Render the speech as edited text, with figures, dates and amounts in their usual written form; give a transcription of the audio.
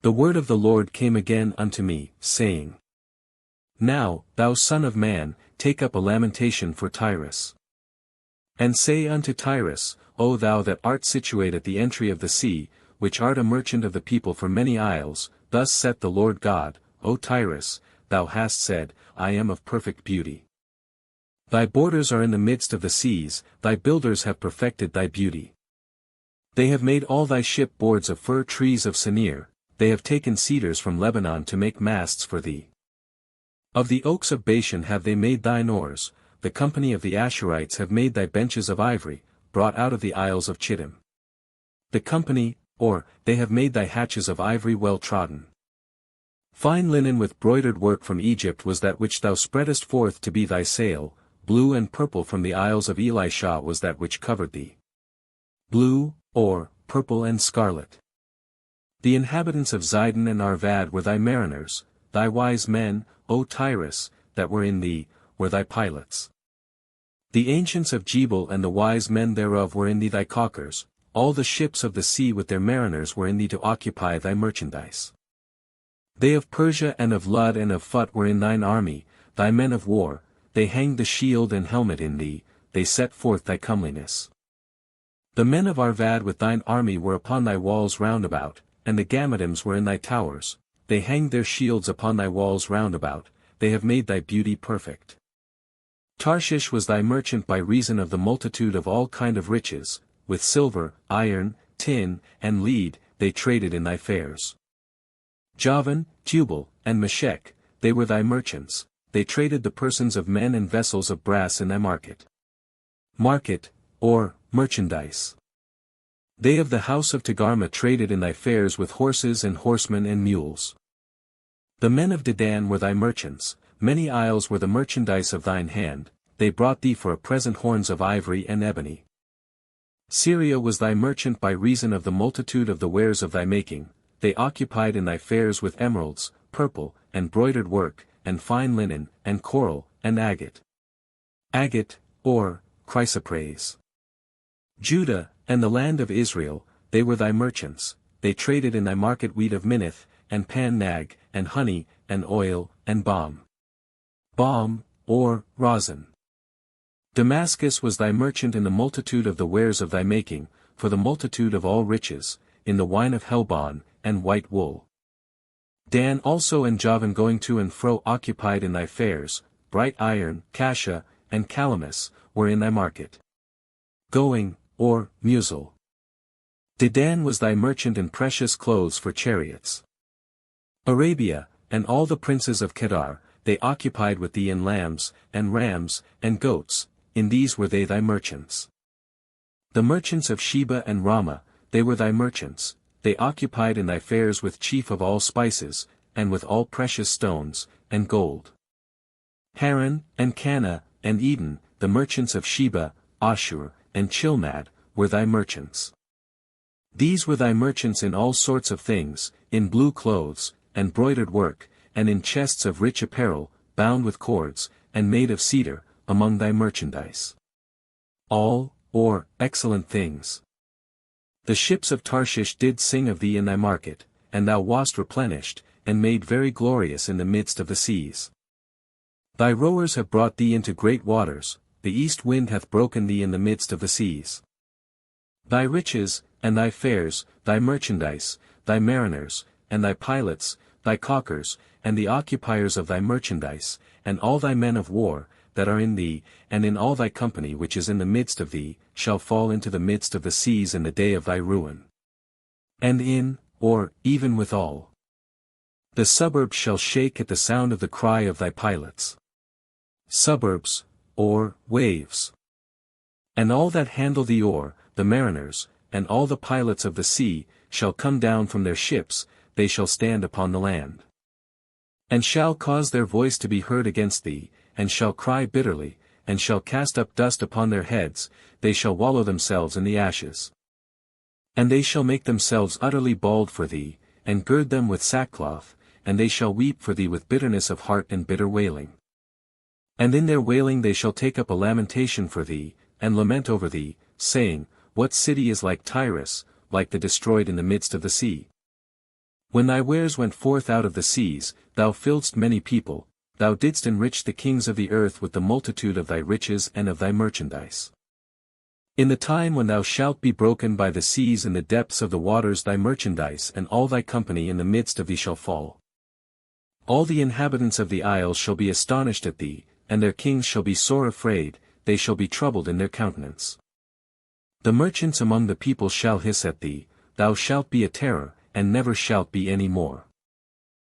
The word of the Lord came again unto me, saying, Now, thou son of man, take up a lamentation for Tyrus. And say unto Tyrus, O thou that art situate at the entry of the sea, which art a merchant of the people for many isles, thus saith the Lord God, O Tyrus, thou hast said, I am of perfect beauty. Thy borders are in the midst of the seas, thy builders have perfected thy beauty. They have made all thy ship boards of fir trees of Senir, they have taken cedars from Lebanon to make masts for thee. Of the oaks of Bashan have they made thine oars, the company of the Ashurites have made thy benches of ivory, brought out of the isles of Chittim. The company, or, they have made thy hatches of ivory well trodden. Fine linen with broidered work from Egypt was that which thou spreadest forth to be thy sail, blue and purple from the isles of Elisha was that which covered thee. Blue, or, purple and scarlet. The inhabitants of Zidon and Arvad were thy mariners, thy wise men, O Tyrus, that were in thee, were thy pilots. The ancients of Jebel and the wise men thereof were in thee thy caulkers, all the ships of the sea with their mariners were in thee to occupy thy merchandise. They of Persia and of Lud and of Phut were in thine army, thy men of war, they hanged the shield and helmet in thee, they set forth thy comeliness. The men of Arvad with thine army were upon thy walls round about, and the Gammadims were in thy towers, they hanged their shields upon thy walls round about, they have made thy beauty perfect. Tarshish was thy merchant by reason of the multitude of all kind of riches, with silver, iron, tin, and lead, they traded in thy fairs. Javan, Tubal, and Meshech, they were thy merchants, they traded the persons of men and vessels of brass in thy market. Market, or, merchandise. They of the house of Togarmah traded in thy fairs with horses and horsemen and mules. The men of Dedan were thy merchants, many isles were the merchandise of thine hand, they brought thee for a present horns of ivory and ebony. Syria was thy merchant by reason of the multitude of the wares of thy making, they occupied in thy fairs with emeralds, purple, and broidered work, and fine linen, and coral, and agate. Agate, or, chrysoprase. Judah, and the land of Israel, they were thy merchants, they traded in thy market wheat of Minnith, and pan-nag, and honey, and oil, and balm. Balm, or, rosin. Damascus was thy merchant in the multitude of the wares of thy making, for the multitude of all riches, in the wine of Helbon, and white wool. Dan also and Javan going to and fro occupied in thy fairs, bright iron, cassia, and calamus, were in thy market. Going, or, Musil. Dedan was thy merchant in precious clothes for chariots. Arabia, and all the princes of Kedar, they occupied with thee in lambs, and rams, and goats, in these were they thy merchants. The merchants of Sheba and Ramah, they were thy merchants, they occupied in thy fairs with chief of all spices, and with all precious stones, and gold. Haran, and Cana, and Eden, the merchants of Sheba, Ashur, and Chilmad, were thy merchants. These were thy merchants in all sorts of things, in blue clothes, and broidered work, and in chests of rich apparel, bound with cords, and made of cedar, among thy merchandise. All, or, excellent things. The ships of Tarshish did sing of thee in thy market, and thou wast replenished, and made very glorious in the midst of the seas. Thy rowers have brought thee into great waters, the east wind hath broken thee in the midst of the seas. Thy riches, and thy fairs, thy merchandise, thy mariners, and thy pilots, thy caulkers, and the occupiers of thy merchandise, and all thy men of war, that are in thee, and in all thy company which is in the midst of thee, shall fall into the midst of the seas in the day of thy ruin. And in, or, even withal, the suburbs shall shake at the sound of the cry of thy pilots. Suburbs, or, waves. And all that handle the oar, the mariners, and all the pilots of the sea, shall come down from their ships, they shall stand upon the land. And shall cause their voice to be heard against thee, and shall cry bitterly, and shall cast up dust upon their heads, they shall wallow themselves in the ashes. And they shall make themselves utterly bald for thee, and gird them with sackcloth, and they shall weep for thee with bitterness of heart and bitter wailing. And in their wailing they shall take up a lamentation for thee, and lament over thee, saying, What city is like Tyrus, like the destroyed in the midst of the sea? When thy wares went forth out of the seas, thou filledst many people, thou didst enrich the kings of the earth with the multitude of thy riches and of thy merchandise. In the time when thou shalt be broken by the seas in the depths of the waters, thy merchandise and all thy company in the midst of thee shall fall. All the inhabitants of the isles shall be astonished at thee, and their kings shall be sore afraid, they shall be troubled in their countenance. The merchants among the people shall hiss at thee, thou shalt be a terror, and never shalt be any more.